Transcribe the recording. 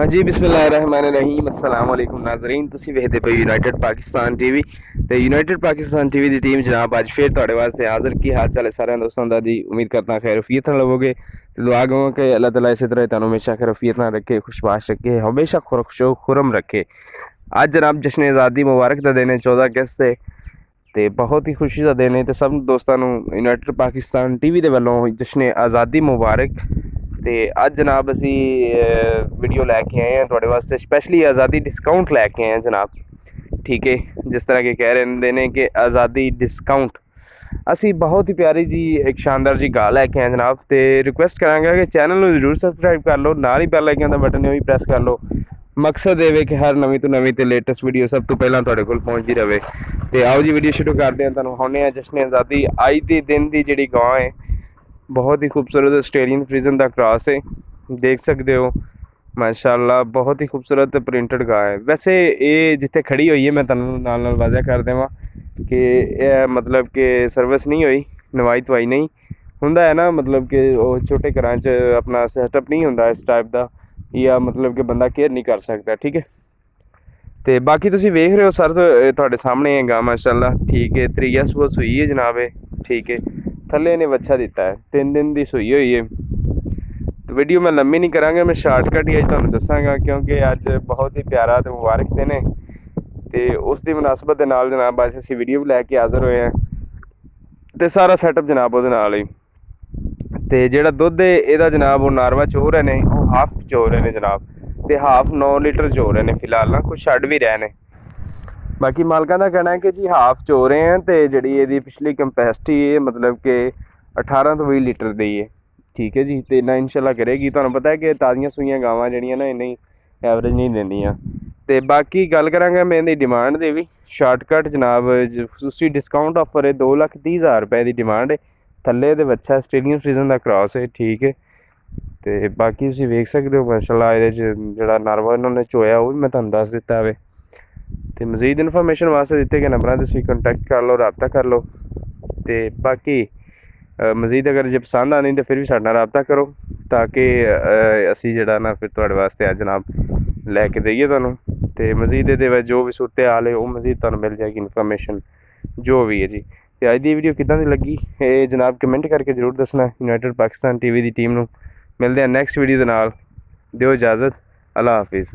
हाँ जी, बिस्मिल्लाहिर्रहमानिर्रहीम। अस्सलाम वालेकुम नाज़रीन, तुसी वेखदे पे यूनाइटेड पाकिस्तान टीवी ते यूनाइटेड पाकिस्तान टीवी दी टीम जनाब अज फिर तुहाडे वास्ते हाज़र। की हाल चाल है सारे दोस्तों दा जी? उम्मीद करता खैरियत नाल होवोगे ते दुआ गो कि अल्लाह ताला इस तरह तुहानू हमेशा खैरियत नाल रखे, खुशबाश रखे, हमेशा खुशो खुरम रखे। अज जनाब जश्न आज़ादी मुबारक दा दिन है, 14 अगस्त है ते बहुत ही खुशी का दिन है। तो सब दोस्तों यूनाइटेड पाकिस्तान टीवी के वालों जश्न आज़ादी मुबारक। तो अज जनाब असी वीडियो लैके आए हैं थोड़े वास्ते, स्पैशली आज़ादी डिस्काउंट लैके आए हैं जनाब। ठीक है, जिस तरह के कह रहे हैं कि आज़ादी डिस्काउंट, असी बहुत ही प्यारी जी एक शानदार जी गाल लैके आए जनाब। तो रिक्वेस्ट करांगा कि चैनल में जरूर सबसक्राइब कर लो, नाल ही बैल आइकन का बटन है प्रेस कर लो। मकसद ये कि हर नवी तो नवी तो लेटेस्ट वीडियो सब तो पहला तुहाडे कोल पहुंचती रहे। तो आओ जी वीडियो शुरू करते हैं। तुहानू होने जश्न आज़ादी अज के दिन की जी गां है, बहुत ही खूबसूरत ऑस्ट्रेलियन फ्रीजन का क्रॉस है, देख सकते हो माशाल्लाह। बहुत ही खूबसूरत प्रिंटेड गां है। वैसे ये जिथे खड़ी हुई है मैं तुहानू नाल नाल वाज़ह कर देवां कि मतलब कि सर्विस नहीं हुई, नवाई धवाई नहीं हुंदा है ना, मतलब कि छोटे घरां च अपना सैटअप नहीं हुंदा इस टाइप का, या मतलब कि बंदा केयर नहीं कर सकता। ठीक है, तो बाकी तुसीं वेख रहे हो सर तुहाडे सामने है गां माशाल्लाह। ठीक है, त्रीया सूआ सूई है जनाब है। ठीक है, थल्ले ने बच्चा दिता है, 3 दिन की सूई हुई है। तो वीडियो मैं लंबी नहीं करांगा, मैं शार्टकट ही अज तुहानू दसांगा क्योंकि अज बहुत ही प्यारा तो मुबारक दिन है। तो उसकी मुनासबत के नाल जनाब अज असीं वीडियो भी लैके हाज़र होए हैं। तो सारा सैटअप जनाब वो नाल ही। तो जोड़ा दुध है यदा जनाब वो नारवा चो रहे हैं, वो हाफ चो रहे हैं जनाब, तो हाफ 9 लीटर चो रहे हैं फिलहाल ना, कुछ छड़ भी रहे हैं। बाकी मालकां का कहना है कि जी हाफ चो रहे हैं। तो जी ये पिछली कैपेसिटी है मतलब कि 18 तो 20 लीटर दी है। ठीक है जी, तो इन्ना इंशाल्लाह करेगी। तुहानू पता है कि ताज़ियां सूइयां गावां जड़ियां ना इन्नी एवरेज नहीं देंदियां। तो बाकी गल करांगा मैं इहदी डिमांड दी भी, शार्टकट जनाब उसकी डिस्काउंट ऑफर है, 2,30,000 रुपए की डिमांड है। थल्ले दे बच्चा आस्ट्रेलियन फ्रीजन का क्रॉस है। ठीक है, तो बाकी तुसीं वेख सकते हो माशाल्लाह ये जोड़ा नारवा इन्होंने चोया वो भी मैं तुहानू दस दिता है। तो मजीद इन्फॉर्मेशन वास्ते दिते गए नंबर तुसीं कंटैक्ट कर लो, रबता कर लो। तो बाकी मजीद अगर जे पसंद आनी तो फिर भी साडे नाल रबता करो, ताकि असी जोड़ा ना फिर तुहाडे वास्ते अज जनाब लैके देइए तुहानू। तो मजीद ये जो भी सूरत हाल है वो मजीद तुहानू मिल जाएगी इन्फॉर्मेशन जो भी है जी। तो अज की वीडियो किदां दी लगी ये जनाब कमेंट करके जरूर दसना। यूनाइटेड पाकिस्तान टीवी की टीम नू मिलते हैं नैक्सट वीडियो के नाल। दिओ इजाज़त, अल्लाह हाफिज़।